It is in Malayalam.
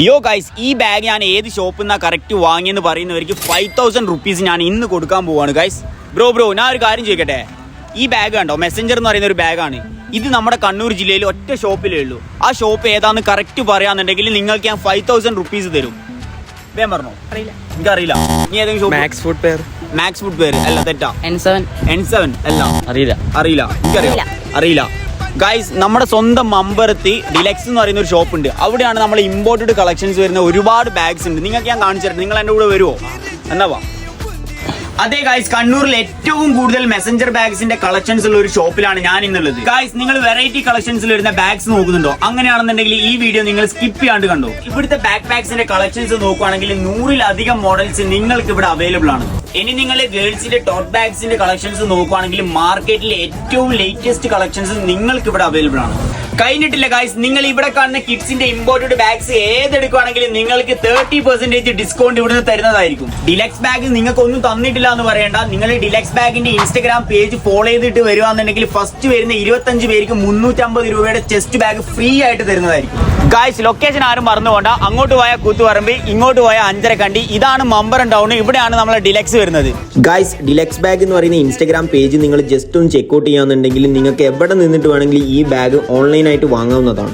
യോ ഗൈസ്, ഈ ബാഗ് ഞാൻ ഏത് ഷോപ്പിൽ നിന്നാണ് കറക്റ്റ് വാങ്ങിയെന്ന് പറയുന്നവർക്ക് 5000 റുപ്പീസ് ഞാൻ ഇന്ന് കൊടുക്കാൻ പോവാണ് ഗൈസ്. ബ്രോ ഞാൻ ഒരു കാര്യം ചോദിക്കട്ടെ, ഈ ബാഗ് കണ്ടോ, മെസ്സഞ്ചർ എന്ന് പറയുന്ന ഒരു ബാഗാണ്. ഇത് നമ്മുടെ കണ്ണൂർ ജില്ലയിൽ ഒറ്റ ഷോപ്പിലേ ഉള്ളൂ. ആ ഷോപ്പ് ഏതാന്ന് കറക്റ്റ് പറയാന്നുണ്ടെങ്കിൽ നിങ്ങൾക്ക് ഞാൻ 5000 റുപ്പീസ് തരും. വേഗം പറഞ്ഞോ. എനിക്കറിയില്ല. നീ ഏതെങ്കിലും ഷോപ്പ്? മാക്സ് ഫുഡ് വെയർ അല്ല, തെറ്റാ. N7 അല്ല, അറിയില്ല. എനിക്കറിയില്ല. ഗൈസ്, നമ്മുടെ സ്വന്തം മമ്പറത്ത് ഡിലക്സ് എന്ന് പറയുന്ന ഒരു ഷോപ്പ് ഉണ്ട്. അവിടെയാണ് നമ്മൾ ഇമ്പോർട്ടഡ് കളക്ഷൻസ് വരുന്ന ഒരുപാട് ബാഗ്സ് ഉണ്ട്. നിങ്ങൾക്ക് ഞാൻ കാണിച്ചു തരാം. നിങ്ങൾ എൻ്റെ കൂടെ വരുമോ? എന്നാ വാ. അതെ ഗൈസ്, കണ്ണൂരിൽ ഏറ്റവും കൂടുതൽ മെസഞ്ചർ ബാഗ്സിന്റെ കളക്ഷൻസ് ഉള്ള ഒരു ഷോപ്പിലാണ് ഞാൻ ഇന്നുള്ളത്. ഗൈസ്, നിങ്ങൾ വെറൈറ്റി കളക്ഷൻസിൽ വരുന്ന ബാഗ്സ് നോക്കുന്നുണ്ടോ? അങ്ങനെയാണെന്നുണ്ടെങ്കിൽ ഈ വീഡിയോ നിങ്ങൾ സ്കിപ്പ് ചെയ്യാണ്ട് കണ്ടോ. ഇവിടുത്തെ ബാക്ക് പാക്സിന്റെ കളക്ഷൻസ് നോക്കുവാണെങ്കിൽ 100-ലധികം മോഡൽസ് നിങ്ങൾക്ക് ഇവിടെ അവൈലബിൾ ആണ്. ഇനി നിങ്ങൾ ഗേൾസിന്റെ ടോട്ട് ബാഗ്സിന്റെ കളക്ഷൻസ് നോക്കുവാണെങ്കിൽ മാർക്കറ്റിലെ ഏറ്റവും ലേറ്റസ്റ്റ് കളക്ഷൻസ് നിങ്ങൾക്ക് ഇവിടെ അവൈലബിൾ ആണ്. കഴിഞ്ഞിട്ടില്ല ഗൈസ്, നിങ്ങൾ ഇവിടെ കാണുന്ന കിഡ്സിന്റെ ഇമ്പോർട്ടഡ് ബാഗ്സ് ഏതെടുക്കുവാണെങ്കിലും നിങ്ങൾക്ക് 30% ഡിസ്കൗണ്ട് ഇവിടുന്ന് തരുന്നതായിരിക്കും. ഡിലക്സ് ബാഗ് നിങ്ങൾക്ക് ഒന്നും തന്നിട്ടില്ല എന്ന് പറയണ്ട. നിങ്ങൾ ഡിലക്സ് ബാഗിന്റെ ഇൻസ്റ്റഗ്രാം പേജ് ഫോളോ ചെയ്തിട്ട് വരുവാന്നുണ്ടെങ്കിൽ ഫസ്റ്റ് വരുന്ന 25 പേർക്ക് 350 രൂപയുടെ ചെസ്റ്റ് ബാഗ് ഫ്രീ ആയിട്ട് തരുന്നതായിരിക്കും. ഗൈസ്, ലൊക്കേഷൻ ആരും മറന്നു പോകണ്ട. അങ്ങോട്ട് പോയ കൂത്തുപറമ്പ്, ഇങ്ങോട്ട് പോയ അഞ്ചരക്കണ്ടി. ഇതാണ് മമ്പറം ടൗൺ. ഇവിടെയാണ് നമ്മളെ ഡിലക്സ് വരുന്നത്. ഗൈസ്, ഡിലക്സ് ബാഗ് എന്ന് പറയുന്ന ഇൻസ്റ്റഗ്രാം പേജ് നിങ്ങൾ ജസ്റ്റ് ഒന്ന് ചെക്കൗട്ട് ചെയ്യാന്നുണ്ടെങ്കിൽ നിങ്ങൾക്ക് എവിടെ നിന്നിട്ട് വേണമെങ്കിൽ ഈ ബാഗ് ഓൺലൈനായിട്ട് വാങ്ങാവുന്നതാണ്.